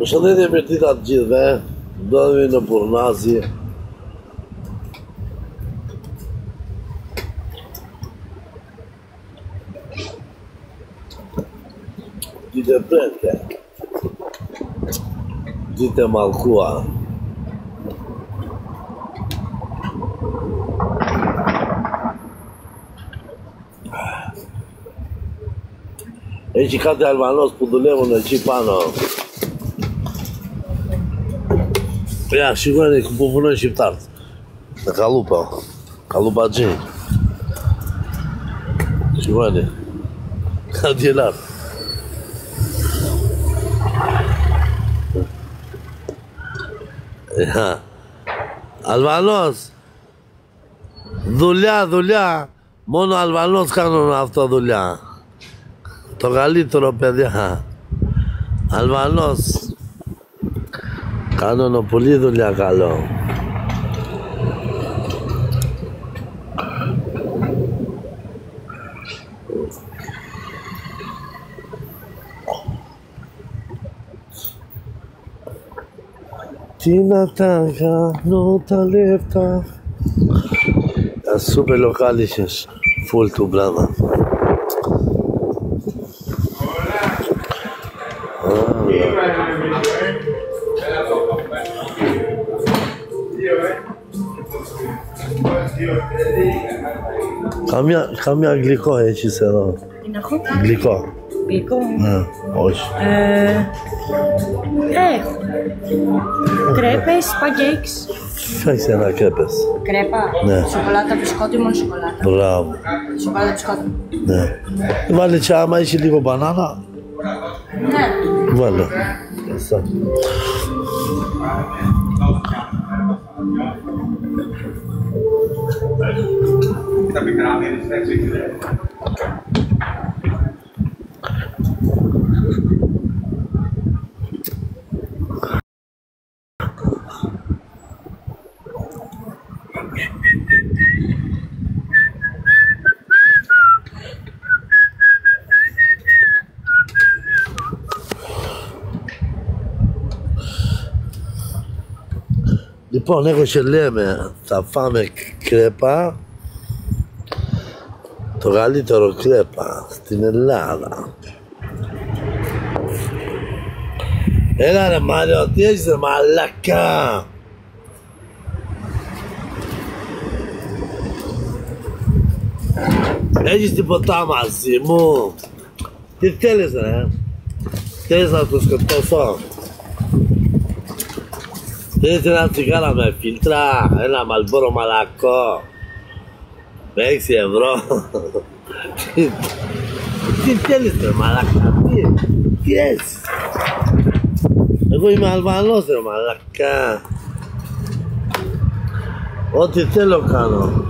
Përshëndetje për dita të gjithëve, ndodhemi në Burnazi. Ditë e premte, ditë e mallkuar. E që ka të Albanos për dulevu në Qipano. Ja, shikojnë ku po punojnë shqiptarët. Në Kalupa, Kalupa Gjin. Shikojnë, ka djelarë. Ja, Albanos, δουλειά, μόνο Αλβανός κάνουν αυτό δουλειά. Το καλύτερο παιδιά. Αλβανός. Κάνουν πολύ δουλειά καλό. Τι να τα κάνω τα λεπτά. Super localisches, full to brother. Καμιά γλυκό έχεις εδώ? Τι να έχω? Γλυκό. Γλυκό? Ναι, όχι. Έχω. Κρέπες, pancakes. Φάξε ένα κρέπες. Κρέπα? Ναι. Σοκολάτα, μπισκότι, μόνο σοκολάτα. Μπράβο. Σοκολάτα, μπισκότι. Ναι. Βάλε και άμα έχει λίγο μπανάνα. Ναι. Βάλε. Αυτά. Λοιπόν, έχω και λέμε, θα φάμε κρέπα, το καλύτερο κρέπα στην Ελλάδα. Έλα ρε Μάριο, τι έχεις ρε μαλάκα? Έχεις τίποτα μαζί μου? Τι θέλεις ρε? Θέλεις να το σκοτώσω? Θέλεις ένα τσιγάρα με φίλτρα, ένα μαλμπόρο μαλακό με 6 ευρώ? Τι θέλεις ρε μαλάκα, τι έχεις? Εγώ είμαι Αλβανός ρε μαλάκα. Ό,τι θέλω κάνω.